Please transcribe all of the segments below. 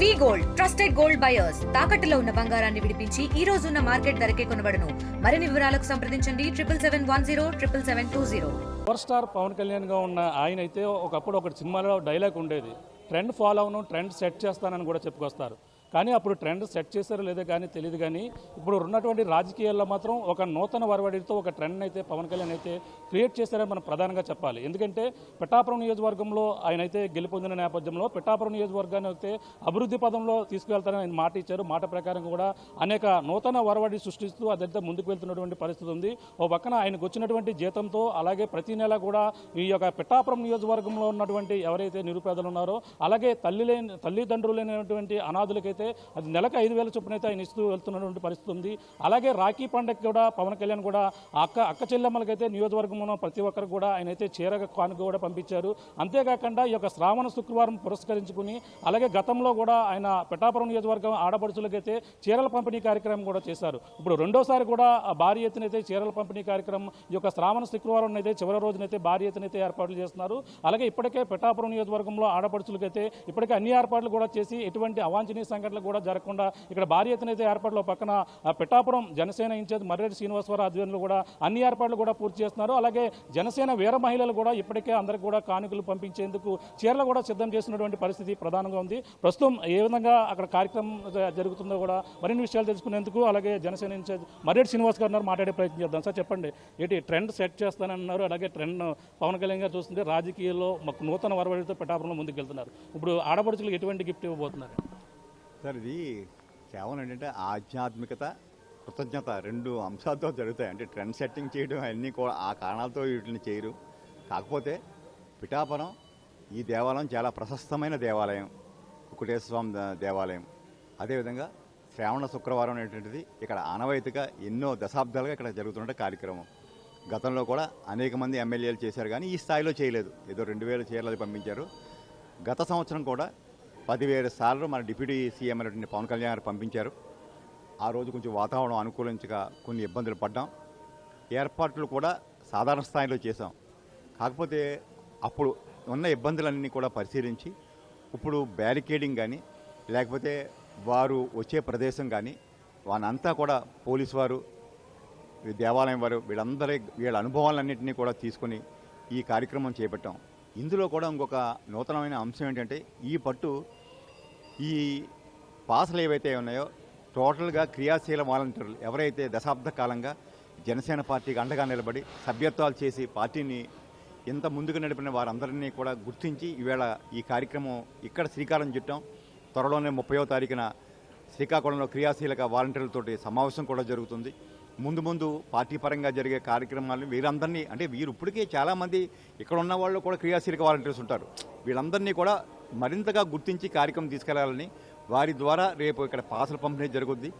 వి gold trusted gold buyers తాకట్టులో ఉన్న బంగారాన్ని విడిపించి ఈ రోజు ఉన్న మార్కెట్ ధరకే కొనబడును. మరిన్ని వివరాలకు సంప్రదించండి 7771077720. పవర్ స్టార్ పవన్ కళ్యాణ్ గా ఉన్న ఆయన అయితే ఒకప్పుడు ఒక సినిమాలో డైలాగ్ ఉండేది, ట్రెండ్ ఫాలో అవును, ట్రెండ్ సెట్ చేస్తానని కూడా చెప్పుకొస్తారు. కానీ అప్పుడు ట్రెండ్ సెట్ చేశారో లేదో కానీ తెలియదు. కానీ ఇప్పుడు ఉన్నటువంటి రాజకీయాల్లో మాత్రం ఒక నూతన వరవడితో ఒక ట్రెండ్ అయితే పవన్ కళ్యాణ్ అయితే క్రియేట్ చేశారని మనం ప్రధానంగా చెప్పాలి. ఎందుకంటే పిఠాపురం నియోజకవర్గంలో ఆయన అయితే గెలుపొందిన నేపథ్యంలో పిఠాపురం నియోజకవర్గాన్ని అయితే అభివృద్ధి పదంలో తీసుకువెళ్తారని ఆయన మాట ఇచ్చారు. మాట ప్రకారం కూడా అనేక నూతన వరవడి సృష్టిస్తూ అదంతా ముందుకు వెళ్తున్నటువంటి పరిస్థితి ఉంది. ఓ పక్కన ఆయనకు వచ్చినటువంటి జీతంతో అలాగే ప్రతి నెల కూడా ఈ యొక్క పిఠాపురం నియోజకవర్గంలో ఉన్నటువంటి ఎవరైతే నిరుపేదలు ఉన్నారో అలాగే తల్లిదండ్రులు లేనటువంటి అనాథులకైతే అది నెలకు 5,000 చొప్పున అయితే ఆయన ఇస్తూ వెళ్తున్నటువంటి పరిస్థితి ఉంది. అలాగే రాఖీ పండుగ కూడా పవన్ కళ్యాణ్ కూడా అక్క చెల్లెమ్మలకైతే నియోజకవర్గంలో ప్రతి ఒక్కరికి కూడా ఆయన అయితే చీర కానుక కూడా పంపించారు. అంతేకాకుండా ఈ యొక్క శ్రావణ శుక్రవారం పురస్కరించుకుని అలాగే గతంలో కూడా ఆయన పిఠాపురం నియోజకవర్గం ఆడపడుచులకైతే చీరల పంపిణీ కార్యక్రమం కూడా చేశారు. ఇప్పుడు రెండోసారి కూడా భారీ ఎత్తున అయితే చీరల పంపిణీ కార్యక్రమం ఈ యొక్క శ్రావణ శుక్రవారం అయితే చివరి రోజునైతే భారీ ఎత్తున అయితే ఏర్పాట్లు చేస్తున్నారు. అలాగే ఇప్పటికే పిఠాపురం నియోజకవర్గంలో ఆడపడుచులకైతే ఇప్పటికే అన్ని ఏర్పాట్లు కూడా చేసి ఎటువంటి అవాంఛనీయ సంఘటనలు కూడా జరగకుండా ఇక్కడ భారీ ఎత్తున అయితే ఏర్పాట్లు పక్కన పిఠాపురం జనసేన ఇన్ఛార్జ్ మర్రెడ్డి శ్రీనివాసరావు ఆధ్వర్యంలో కూడా అన్ని ఏర్పాట్లు కూడా పూర్తి చేస్తున్నారు. అలాగే జనసేన వీర మహిళలు కూడా ఇప్పటికే అందరికీ కూడా కానుకలు పంపించేందుకు చీరలు కూడా సిద్ధం చేసినటువంటి పరిస్థితి ప్రధానంగా ఉంది. ప్రస్తుతం ఏ విధంగా అక్కడ కార్యక్రమం జరుగుతుందో కూడా మరిన్ని విషయాలు తెలుసుకునేందుకు అలాగే జనసేన ఇన్ఛార్జ్ మర్రెడ్డి శ్రీనివాస్ గారు మాట్లాడే ప్రయత్నం చేద్దాం. సార్ చెప్పండి, ఏంటి ట్రెండ్ సెట్ చేస్తానన్నారు, అలాగే ట్రెండ్ పవన్ కళ్యాణ్ గారు చూస్తుంటే రాజకీయాల్లో మాకు నూతన వరవడితో పిఠాపురంలో ముందుకు వెళ్తున్నారు. ఇప్పుడు ఆడపడుచులకు ఎటువంటి గిఫ్ట్ ఇవ్వబోతున్నారు? సార్, ఇది కేవలం ఏంటంటే ఆధ్యాత్మికత, కృతజ్ఞత రెండు అంశాలతో జరుగుతాయి. అంటే ట్రెండ్ సెట్టింగ్ చేయడం అన్నీ కూడా ఆ కారణాలతో వీటిని చేయరు. కాకపోతే పిఠాపురం ఈ దేవాలయం చాలా ప్రశస్తమైన దేవాలయం, కుకుటేశ్వర స్వామి దేవాలయం. అదేవిధంగా శ్రావణ శుక్రవారం అనేటువంటిది ఇక్కడ ఆనవాయితీగా ఎన్నో దశాబ్దాలుగా ఇక్కడ జరుగుతున్న కార్యక్రమం. గతంలో కూడా అనేక మంది ఎమ్మెల్యేలు చేశారు, కానీ ఈ స్థాయిలో చేయలేదు. ఏదో 2,000 చీరలు పంపించారు. గత సంవత్సరం కూడా 10,000 సార్లు మన డిప్యూటీ సీఎం అయినటువంటి పవన్ కళ్యాణ్ గారు పంపించారు. ఆ రోజు కొంచెం వాతావరణం అనుకూలించక కొన్ని ఇబ్బందులు పడ్డాం. ఏర్పాట్లు కూడా సాధారణ స్థాయిలో చేశాం. కాకపోతే అప్పుడు ఉన్న ఇబ్బందులన్నీ కూడా పరిశీలించి ఇప్పుడు బ్యారికేడింగ్ కానీ లేకపోతే వారు వచ్చే ప్రదేశం కానీ వానంతా కూడా పోలీసు వారు, దేవాలయం వారు వీళ్ళ అనుభవాలన్నింటినీ కూడా తీసుకొని ఈ కార్యక్రమం చేపట్టాం. ఇందులో కూడా ఇంకొక నూతనమైన అంశం ఏంటంటే ఈ పాసలు ఏవైతే ఉన్నాయో టోటల్గా క్రియాశీల వాలంటీర్లు ఎవరైతే దశాబ్ద కాలంగా జనసేన పార్టీకి అండగా నిలబడి సభ్యత్వాలు చేసి పార్టీని ఇంత ముందుకు నడిపిన వారందరినీ కూడా గుర్తించి ఈవేళ ఈ కార్యక్రమం ఇక్కడ శ్రీకారం చుట్టాం. త్వరలోనే 30వ తారీఖున శ్రీకాకుళంలో క్రియాశీలక వాలంటీర్లతోటి సమావేశం కూడా జరుగుతుంది. ముందు పార్టీ పరంగా జరిగే కార్యక్రమాలు వీరందరినీ, అంటే వీరు ఇప్పటికే చాలామంది ఇక్కడ ఉన్న వాళ్ళు కూడా క్రియాశీలక వాలంటీర్స్ ఉంటారు. వీళ్ళందరినీ కూడా మరింతగా గుర్తించి కార్యక్రమం తీసుకెళ్లాలని వారి ద్వారా రేపు ఇక్కడ పాసల పంపిణీ జరుగుద్ది.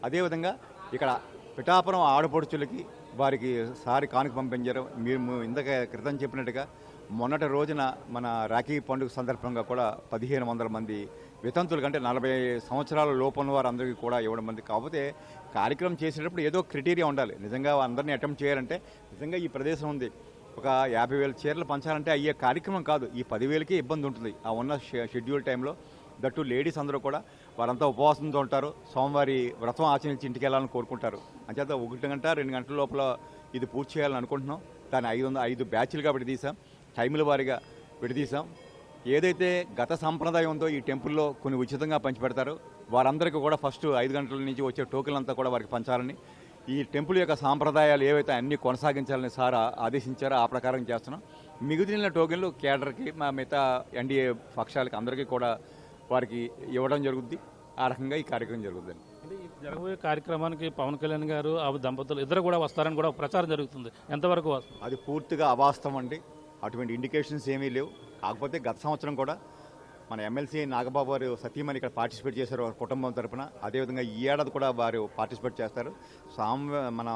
అదేవిధంగా ఇక్కడ పిఠాపురం ఆడపడుచులకి వారికి సారి కానుక పంపించారు. మీరు ఇంతక క్రితం చెప్పినట్టుగా మొన్నటి రోజున మన రాఖీ పండుగ సందర్భంగా కూడా 1,500 మంది వితంతులు, అంటే 40 సంవత్సరాల లోపల వారు అందరికీ కూడా ఇవ్వడం మంది. కాకపోతే కార్యక్రమం చేసేటప్పుడు ఏదో క్రైటీరియా ఉండాలి. నిజంగా అందరినీ అటెంప్ట్ చేయాలంటే నిజంగా ఈ ప్రదేశం ఉంది, ఒక 50,000 చీరలు పంచాలంటే అయ్యే కార్యక్రమం కాదు. ఈ 10,000కే ఇబ్బంది ఉంటుంది ఆ ఉన్న షెడ్యూల్ టైంలో. దట్టు లేడీస్ అందరూ కూడా వారంతా ఉపవాసంతో ఉంటారు. సోమవారి వ్రతం ఆచరించి ఇంటికి వెళ్ళాలని కోరుకుంటారు. అంచేత 1 గంట 2 గంటల లోపల ఇది పూర్తి చేయాలని అనుకుంటున్నాం. దాన్ని 5 బ్యాచ్లుగా విడదీసాం, టైముల వారీగా విడదీసాం. ఏదైతే గత సంప్రదాయం ఉందో ఈ టెంపుల్లో కొన్ని ఉచితంగా పంచిపెడతారు, వారందరికీ కూడా ఫస్ట్ 5 గంటల నుంచి వచ్చే టోకెన్లంతా కూడా వారికి పంచాలని, ఈ టెంపుల్ యొక్క సాంప్రదాయాలు ఏవైతే అన్నీ కొనసాగించాలని సార్ ఆదేశించారో ఆ ప్రకారం చేస్తున్నాం. మిగిలిన టోకెన్లు కేడర్కి, మా మిగతా ఎన్డీఏ పక్షాలకి అందరికీ కూడా వారికి ఇవ్వడం జరుగుద్ది. ఆ రకంగా ఈ కార్యక్రమం జరుగుతుంది. అంటే ఈ జరగబోయే కార్యక్రమానికి పవన్ కళ్యాణ్ గారు ఆ దంపతులు ఇద్దరు కూడా వస్తారని కూడా ప్రచారం జరుగుతుంది. ఎంతవరకు వస్తుంది? అది పూర్తిగా అవాస్తవం అండి. అటువంటి ఇండికేషన్స్ ఏమీ లేవు. కాకపోతే గత సంవత్సరం కూడా మన ఎమ్మెల్సీ నాగబాబు వారు సతీమణి ఇక్కడ పార్టిసిపేట్ చేశారు వారి కుటుంబం తరఫున. అదేవిధంగా ఈ ఏడాది కూడా వారు పార్టిసిపేట్ చేస్తారు. మన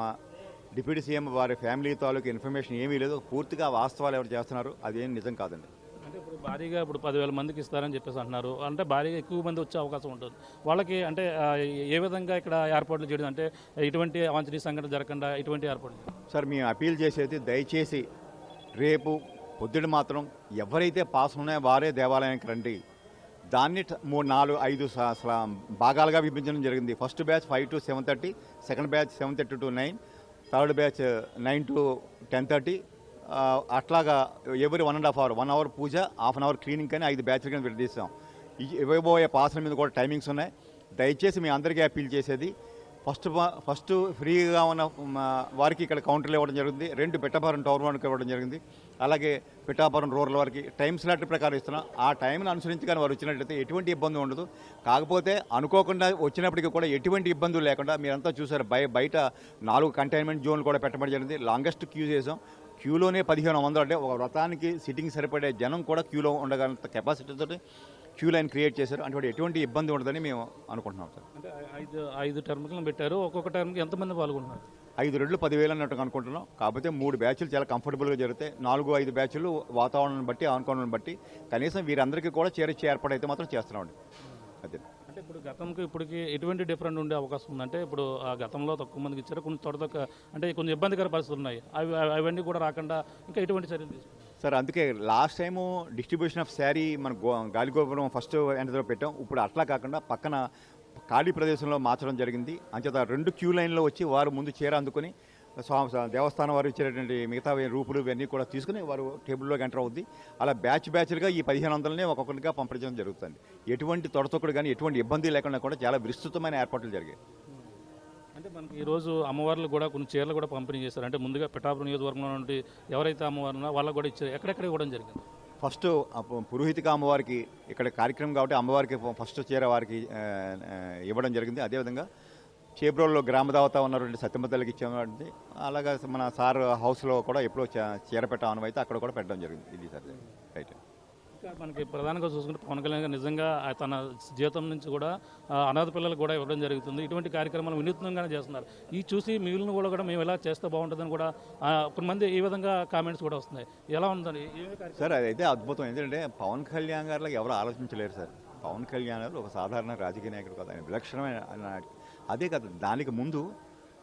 డిప్యూటీ సీఎం వారి ఫ్యామిలీ తాలూకు ఇన్ఫర్మేషన్ ఏమీ లేదు. పూర్తిగా వాస్తవాలు ఎవరు చేస్తున్నారు అదేం నిజం కాదండి. అంటే ఇప్పుడు భారీగా 10,000 మందికి ఇస్తారని చెప్పేసి అంటున్నారు. అంటే భారీగా ఎక్కువ మంది వచ్చే అవకాశం ఉంటుంది వాళ్ళకి. అంటే ఏ విధంగా ఇక్కడ ఏర్పాట్లు చేయడం, అంటే ఇటువంటి అవాంఛనీయ సంఘటన జరగకుండా ఇటువంటి ఏర్పాట్లు? సార్, మేము అపీల్ చేసేది దయచేసి రేపు పొద్దున మాత్రం ఎవరైతే పాస్ ఉన్నాయో వారే దేవాలయానికి రండి. దాన్ని 3, 4, 5 భాగాలుగా విభజించడం జరిగింది. First batch 5 to 7:30, second batch 7:30 to 9, third batch 9 to 10:30. అట్లాగా ఎవరి 1.5 hour, 1 hour puja, half an hour cleaning కానీ 5 బ్యాచ్లు కానీ విడదీస్తాం. ఇవ్వబోయే పాసుల మీద కూడా టైమింగ్స్ ఉన్నాయి. దయచేసి మీ అందరికీ అప్పీల్ చేసేది, ఫస్ట్ ఫ్రీగా ఉన్న వారికి ఇక్కడ కౌంటర్లు ఇవ్వడం జరిగింది. 2 పిఠాపురం టౌన్ వారికి ఇవ్వడం జరిగింది. అలాగే పిఠాపురం రూరల్ వారికి టైం స్లాట్ ప్రకారం ఇస్తున్నాం. ఆ టైంను అనుసరించి కానీ వారు వచ్చినట్లయితే ఎటువంటి ఇబ్బంది ఉండదు. కాకపోతే అనుకోకుండా వచ్చినప్పటికీ కూడా ఎటువంటి ఇబ్బందులు లేకుండా మీరంతా చూసారు, బయట 4 కంటైన్మెంట్ జోన్లు కూడా పెట్టడం జరిగింది. లాంగెస్ట్ క్యూ చేసాం. క్యూలోనే 1500, అంటే ఒక వ్రతానికి సిట్టింగ్ సరిపడే జనం కూడా క్యూలో ఉండగలంత కెపాసిటీతో క్యూ లైన్ క్రియేట్ చేశారు. అంటే ఎటువంటి ఇబ్బంది ఉండదని మేము అనుకుంటున్నాం సార్. అంటే ఐదు టర్మ్లను పెట్టారు. ఒక్కొక్క టర్మ్కి ఎంతమంది పాల్గొన్నారు? 5 రెట్లు 10,000 అన్నట్టుగా అనుకుంటున్నాం. కాకపోతే 3 బ్యాచ్లు చాలా కంఫర్టబుల్గా జరుగుతాయి. 4-5 బ్యాచ్లు వాతావరణాన్ని బట్టి, అనుకోవడం బట్టి కనీసం వీరందరికీ కూడా చేర్చే ఏర్పాటైతే మాత్రం చేస్తున్నామండి. అదే అంటే ఇప్పుడు గతంకి ఇప్పటికి ఎటువంటి డిఫరెంట్ ఉండే అవకాశం ఉంది? అంటే ఇప్పుడు ఆ గతంలో తక్కువ మందికి ఇచ్చారు, కొన్ని అంటే కొంచెం ఇబ్బందికర పరిస్థితులు ఉన్నాయి. అవన్నీ కూడా రాకుండా ఇంకా ఎటువంటి చర్యలు తీసుకుంటారు సార్? అందుకే last time distribution of sari మన గాలిగోపురం ఫస్ట్ ఎంట్రీలో పెట్టాం. ఇప్పుడు అట్లా కాకుండా పక్కన ఖాళీ ప్రదేశంలో మార్చడం జరిగింది. అంచేత 2 క్యూ లైన్లో వచ్చి వారు ముందు చీర అందుకొని దేవస్థానం వారు ఇచ్చేటటువంటి మిగతా రూపులు ఇవన్నీ కూడా తీసుకుని వారు టేబుల్లోకి ఎంటర్ అవుద్ది. అలా బ్యాచ్లుగా ఈ 1500నే ఒక్కొక్కరిగా పంపించడం జరుగుతుంది. ఎటువంటి తొడతొక్కడు కానీ ఎటువంటి ఇబ్బంది లేకుండా కూడా చాలా విస్తృతమైన ఏర్పాట్లు జరిగాయి. అంటే మనకి ఈరోజు అమ్మవార్లు కూడా కొన్ని చీరలు కూడా పంపిణీ చేశారు. అంటే ముందుగా పిఠాపురం నియోజకవర్గంలో నుండి ఎవరైతే అమ్మవారు వాళ్ళకు కూడా ఇచ్చారు, ఎక్కడెక్కడ ఇవ్వడం జరిగింది? ఫస్ట్ పురోహితిక అమ్మవారికి ఇక్కడ కార్యక్రమం కాబట్టి అమ్మవారికి ఫస్ట్ చీర వారికి ఇవ్వడం జరిగింది. అదేవిధంగా చేబ్రోల్లో గ్రామదావత ఉన్నటువంటి సత్యమతలకి ఇచ్చామంటే, అలాగా మన సార్ హౌస్లో కూడా ఎప్పుడో చీర పెట్టామని అయితే అక్కడ కూడా పెట్టడం జరిగింది. ఇది సార్ రైట్. ఇంకా మనకి ప్రధానంగా చూసుకుంటే పవన్ కళ్యాణ్ గారు నిజంగా తన జీవితం నుంచి కూడా అనాథ పిల్లలకు కూడా ఇవ్వడం జరుగుతుంది. ఇటువంటి కార్యక్రమాలు వినూత్నంగానే చేస్తున్నారు. ఈ చూసి మిగిలిన కూడా మేము ఎలా చేస్తే బాగుంటుందని కూడా కొంతమంది ఈ విధంగా కామెంట్స్ కూడా వస్తున్నాయి. ఎలా ఉందని సార్? అదైతే అద్భుతం. ఎందుకంటే పవన్ కళ్యాణ్ గారిలో ఎవరు ఆలోచించలేరు సార్. పవన్ కళ్యాణ్ గారు ఒక సాధారణ రాజకీయ నాయకుడు కాదు, ఆయన విలక్షణమైన. అదే కాదు, దానికి ముందు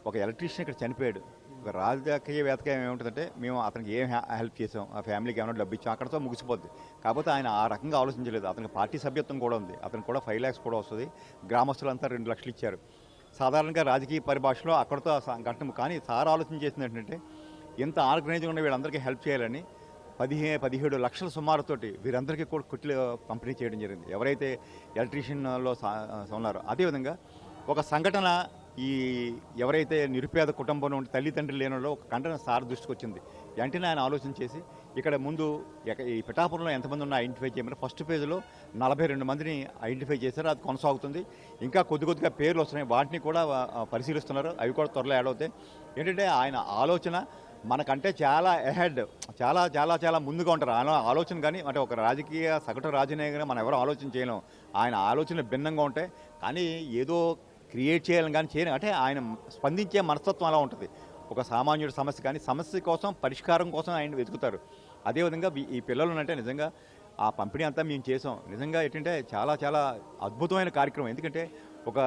ఒక ఎలక్ట్రీషియన్ ఇక్కడ చనిపోయాడు. ఒక రాజకీయవేత్తగా ఏముంటుందంటే మేము అతనికి ఏం హెల్ప్ చేసాం, ఆ ఫ్యామిలీకి ఏమైనా డబ్బు ఇచ్చాం, అక్కడతో ముగిసిపోద్ది. కాకపోతే ఆయన ఆ రకంగా ఆలోచించలేదు. అతనికి పార్టీ సభ్యత్వం కూడా ఉంది. అతనికి కూడా 5 lakhs కూడా వస్తుంది. గ్రామస్తులంతా 2 లక్షలు ఇచ్చారు. సాధారణంగా రాజకీయ పరిభాషలో అక్కడతో ఘటన. కానీ సార్ ఆలోచన చేసింది ఏంటంటే ఎంత ఆర్గనైజ్గా ఉన్న వీళ్ళందరికీ హెల్ప్ చేయాలని 17 లక్షల సుమారుతోటి వీరందరికీ కూడా కుట్లు పంపిణీ చేయడం జరిగింది, ఎవరైతే ఎలక్ట్రీషియన్లో ఉన్నారో. అదేవిధంగా ఒక సంఘటన, ఈ ఎవరైతే నిరుపేద కుటుంబంలో ఉండి తల్లిదండ్రులు లేనిలో ఒక కంటన సార్ దృష్టికి వచ్చింది. వెంటనే ఆయన ఆలోచన చేసి ఇక్కడ ముందు ఈ పిఠాపురంలో ఎంతమంది ఉన్నా ఐడెంటిఫై చేయమని ఫస్ట్ ఫేజ్లో 42 మందిని ఐడెంటిఫై చేశారు. అది కొనసాగుతుంది. ఇంకా కొద్దిగా పేర్లు వస్తున్నాయి, వాటిని కూడా పరిశీలిస్తున్నారు. అవి కూడా త్వరలో యాడ్ అవుతాయి. ఏంటంటే ఆయన ఆలోచన మనకంటే చాలా అహెడ్, చాలా చాలా చాలా ముందుగా ఉంటారు. ఆయన ఆలోచన కానీ అంటే ఒక రాజకీయ సగటు రాజనీయంగా మనం ఎవరో ఆలోచన చేయలేం. ఆయన ఆలోచనలు భిన్నంగా ఉంటాయి. కానీ ఏదో క్రియేట్ చేయాలని కానీ చేయలేం. అంటే ఆయన స్పందించే మనస్తత్వం అలా ఉంటుంది. ఒక సామాన్యుడి సమస్య కానీ సమస్య కోసం పరిష్కారం కోసం ఆయన వెతుకుతారు. అదేవిధంగా ఈ పిల్లలు అంటే నిజంగా ఆ పంపిణీ అంతా మేము చేసాం. నిజంగా ఏంటంటే చాలా చాలా అద్భుతమైన కార్యక్రమం. ఎందుకంటే ఒక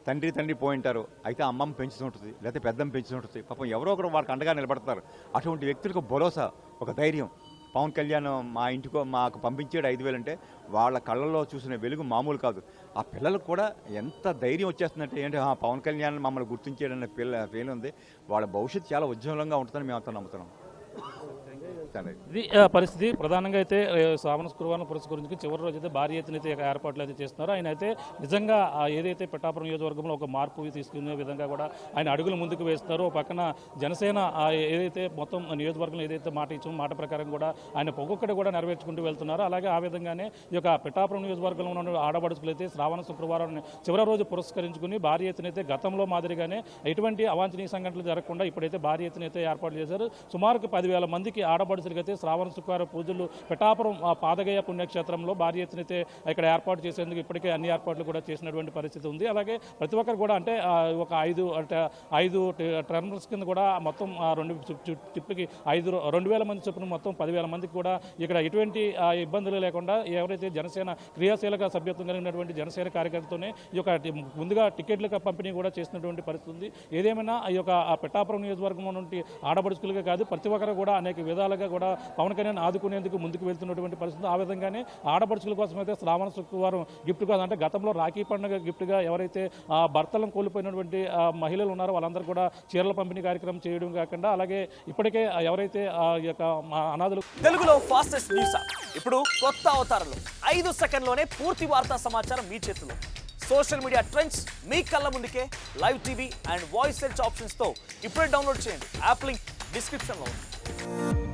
తండ్రి పోయింటారు, అయితే అమ్మమ్మ పెంచుతుంటుంది, లేకపోతే పెద్దమ్మ పెంచుతుంటుంది. పాపం ఎవరో ఒకరు వారికి అండగా నిలబడతారు. అటువంటి వ్యక్తులకు భరోసా, ఒక ధైర్యం. పవన్ కళ్యాణ్ మా ఇంటికో మాకు పంపించాడు 5,000 అంటే వాళ్ళ కళ్ళల్లో చూసిన వెలుగు మామూలు కాదు. ఆ పిల్లలకు కూడా ఎంత ధైర్యం వచ్చేస్తుందంటే ఏంటి, పవన్ కళ్యాణ్ మమ్మల్ని గుర్తించాడన్న ఫీల్ ఉంది. వాళ్ళ భవిష్యత్తు చాలా ఉజ్వలంగా ఉంటుందని మేము అంతా నమ్ముతున్నాం. ఇది పరిస్థితి. ప్రధానంగా అయితే శ్రావణ శుక్రవారం పురస్కరించి చివరి రోజు అయితే భారీ ఎత్తున అయితే ఏర్పాట్లు అయితే చేస్తున్నారు. ఆయన అయితే నిజంగా ఏదైతే పిఠాపురం నియోజకవర్గంలో ఒక మార్పు తీసుకునే విధంగా కూడా ఆయన అడుగులు ముందుకు వేస్తున్నారు. పక్కన జనసేన ఏదైతే మొత్తం నియోజకవర్గంలో ఏదైతే మాట ఇచ్చామో మాట ప్రకారం కూడా ఆయన ఒక్కొక్కటి కూడా నెరవేర్చుకుంటూ వెళ్తున్నారు. అలాగే ఆ విధంగానే ఈ యొక్క పిఠాపురం నియోజకవర్గంలో ఉన్న ఆడపడుచులు అయితే శ్రావణ శుక్రవారం చివరి రోజు పురస్కరించుకుని భారీ ఎత్తున అయితే గతంలో మాదిరిగానే ఎటువంటి అవాంఛనీయ సంఘటనలు జరగకుండా ఇప్పుడైతే భారీ ఎత్తున అయితే ఏర్పాటు చేశారు. సుమారుకు 10,000 మందికి ఆడపడుచులకైతే శ్రావణ శుక్రవారం పూజలు పిఠాపురం పాదగయ పుణ్యక్షేత్రంలో భారీ ఎత్తున అయితే ఇక్కడ ఏర్పాటు చేసేందుకు ఇప్పటికే అన్ని ఏర్పాట్లు కూడా చేసినటువంటి పరిస్థితి ఉంది. అలాగే ప్రతి ఒక్కరు కూడా అంటే ఒక 5 టర్మినల్స్ కింద కూడా మొత్తం 2 ట్రిప్లకి 2,000 మంది చొప్పున మొత్తం 10,000 మందికి కూడా ఇక్కడ ఎటువంటి ఇబ్బందులు లేకుండా ఎవరైతే జనసేన క్రియాశీలక సభ్యత్వం కలిగినటువంటి జనసేన కార్యకర్తతోనే ఈ యొక్క ముందుగా టికెట్ల పంపిణీ కూడా చేసినటువంటి పరిస్థితి ఉంది. ఏదేమైనా ఈ యొక్క పిఠాపురం నియోజకవర్గం నుండి ఆడపడుచులుగా కాదు ప్రతి ఒక్కరు కూడా అనేక విధాలుగా కూడా పవన్ కళ్యాణ్ ఆదుకునేందుకు ముందుకు వెళ్తున్నటువంటి పరిస్థితి. ఆ విధంగానే ఆడపడుచుల కోసం అయితే శ్రావణ శుక్రవారం గిఫ్ట్ కాదు, అంటే గతంలో రాఖీ పండుగ గిఫ్ట్గా ఎవరైతే భర్తలను కోల్పోయినటువంటి మహిళలు ఉన్నారో వాళ్ళందరూ కూడా చీరల పంపిణీ కార్యక్రమం చేయడం కాకుండా, అలాగే ఇప్పటికే ఎవరైతే ఈ యొక్క అనాథులు తెలుగులో ఫాస్టెస్ట్ న్యూస్ ఇప్పుడు కొత్త అవతారంలో 5 సెకండ్లోనే పూర్తి వార్తా సమాచారం మీ చేతిలో. సోషల్ మీడియా ట్రెండ్స్ మీ కళ్ళ ముందుకే live TV and voice search ఆప్షన్స్తో ఇప్పుడే డౌన్లోడ్ చేయండి. యాప్ లింక్ డిస్క్రిప్షన్లో ఉంది.